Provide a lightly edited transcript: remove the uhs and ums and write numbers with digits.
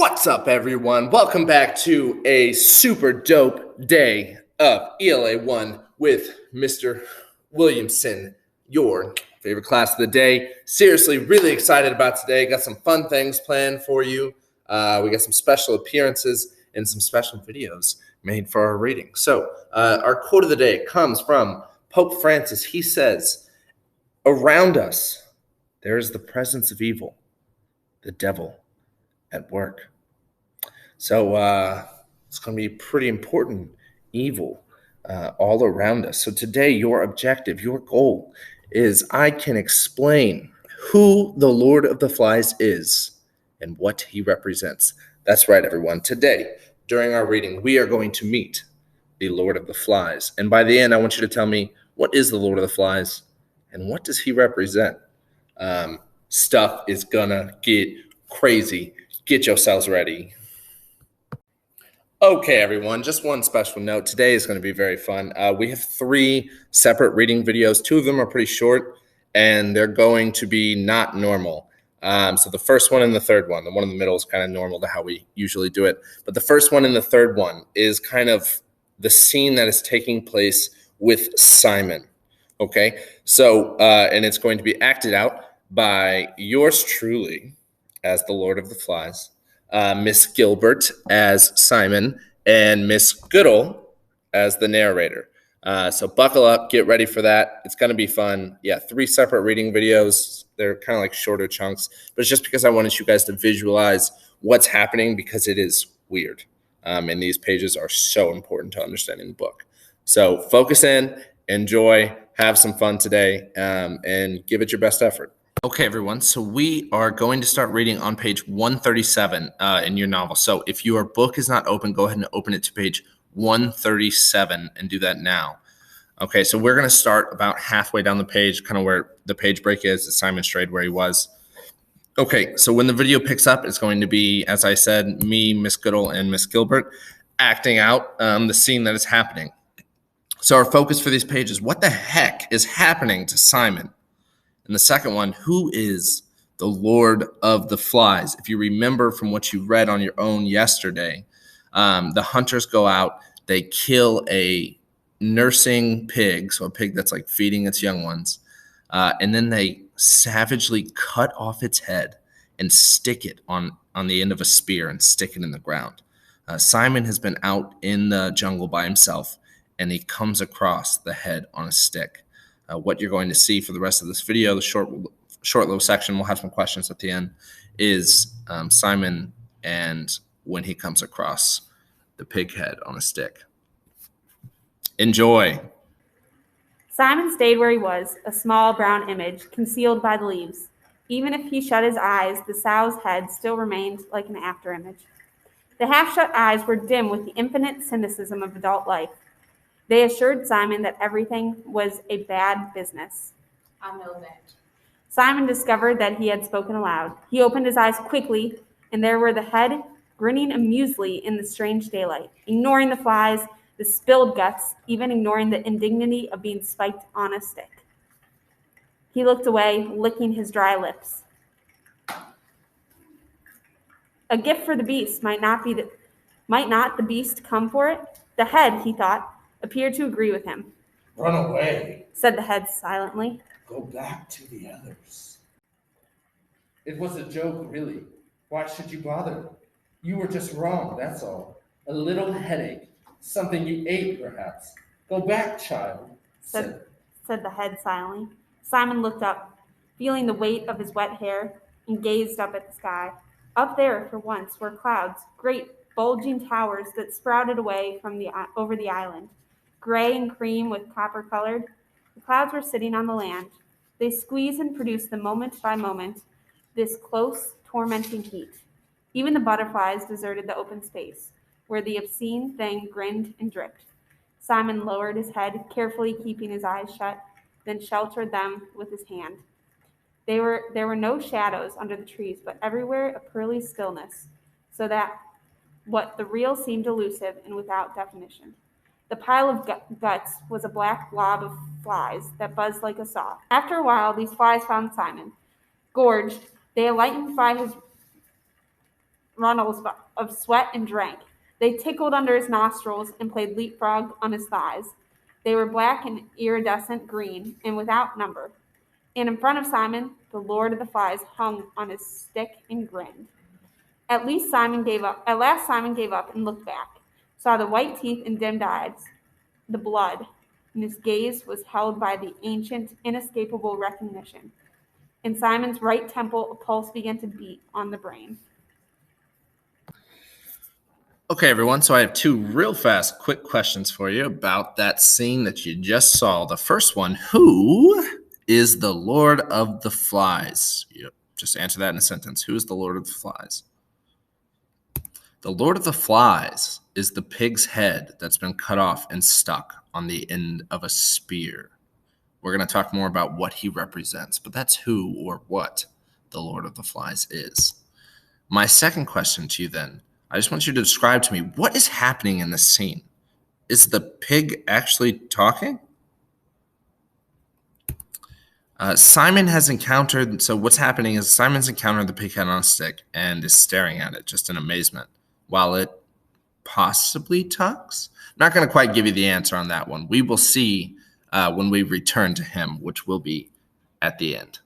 What's up, everyone? Welcome back to a super dope day of ELA 1 with Mr. Williamson, your favorite class of the day. Seriously, really excited about today. Got some fun things planned for you. We got some special appearances and some special videos made for our reading. So, our quote of the day comes from Pope Francis. He says, "Around us, there is the presence of evil, the devil at work." So it's going to be pretty important evil all around us. So today, your objective, your goal is I can explain who the Lord of the Flies is and what he represents. That's right, everyone. Today, during our reading, we are going to meet the Lord of the Flies. And by the end, I want you to tell me, what is the Lord of the Flies and what does he represent? Stuff is going to get crazy. Get yourselves ready. Okay, everyone, just one special note. Today is going to be very fun. We have 3 separate reading videos. 2 of them are pretty short, and they're going to be not normal. So the first one and the third one, the one in the middle is kind of normal to how we usually do it. But the first one and the third one is kind of the scene that is taking place with Simon. Okay, so, and it's going to be acted out by yours truly as the Lord of the Flies, Miss Gilbert as Simon, and Miss Goodall as the narrator. So buckle up, get ready for that. It's going to be fun. Yeah, 3 separate reading videos. They're kind of like shorter chunks, but it's just because I wanted you guys to visualize what's happening because it is weird. And these pages are so important to understanding the book. So focus in, enjoy, have some fun today, and give it your best effort. Okay, everyone, so we are going to start reading on page 137 in your novel. So if your book is not open, go ahead and open it to page 137 and do that now. Okay, so we're going to start about halfway down the page, kind of where the page break is that Simon strayed where he was. Okay, so when the video picks up, it's going to be, as I said, me, Miss Goodall, and Miss Gilbert acting out the scene that is happening. So our focus for these pages is what the heck is happening to Simon? And the second one, who is the Lord of the Flies? If you remember from what you read on your own yesterday, the hunters go out, they kill a nursing pig, so a pig that's like feeding its young ones, and then they savagely cut off its head and stick it on the end of a spear and stick it in the ground. Simon has been out in the jungle by himself, and he comes across the head on a stick. What you're going to see for the rest of this video, the short little section, we'll have some questions at the end, is Simon and when he comes across the pig head on a stick. Enjoy. Simon stayed where he was, a small brown image, concealed by the leaves. Even if he shut his eyes, the sow's head still remained like an afterimage. The half-shut eyes were dim with the infinite cynicism of adult life. They assured Simon that everything was a bad business. I know that. Simon discovered that he had spoken aloud. He opened his eyes quickly, and there were the head grinning amusedly in the strange daylight, ignoring the flies, the spilled guts, even ignoring the indignity of being spiked on a stick. He looked away, licking his dry lips. A gift for the beast. Might not the beast come for it? The head, he thought, appeared to agree with him. "Run away," said the head silently. "Go back to the others." "It was a joke, really. Why should you bother? You were just wrong, that's all. A little headache. Something you ate, perhaps. Go back, child," said the head silently. Simon looked up, feeling the weight of his wet hair, and gazed up at the sky. Up there, for once, were clouds, great bulging towers that sprouted away from over the island. Gray and cream with copper-colored, the clouds were sitting on the land. They squeezed and produced the moment by moment this close, tormenting heat. Even the butterflies deserted the open space, where the obscene thing grinned and dripped. Simon lowered his head, carefully keeping his eyes shut, then sheltered them with his hand. There were no shadows under the trees, but everywhere a pearly stillness, so that what the real seemed elusive and without definition. The pile of guts was a black blob of flies that buzzed like a saw. After a while, these flies found Simon. Gorged, they alighted by his runnels of sweat and drank. They tickled under his nostrils and played leapfrog on his thighs. They were black and iridescent green and without number. And in front of Simon, the Lord of the Flies hung on his stick and grinned. At last Simon gave up and looked back, saw the white teeth and dimmed eyes, the blood, and his gaze was held by the ancient, inescapable recognition. In Simon's right temple, a pulse began to beat on the brain. Okay, everyone, so I have two real fast, quick questions for you about that scene that you just saw. The first one, who is the Lord of the Flies? Yep, just answer that in a sentence. Who is the Lord of the Flies? The Lord of the Flies is the pig's head that's been cut off and stuck on the end of a spear. We're going to talk more about what he represents, but that's who or what the Lord of the Flies is. My second question to you then, I just want you to describe to me what is happening in this scene. Is the pig actually talking? Simon has encountered, so what's happening is Simon's encountered the pig head on a stick and is staring at it just in amazement while it possibly talks. Not going to quite give you the answer on that one. We will see when we return to him, which will be at the end.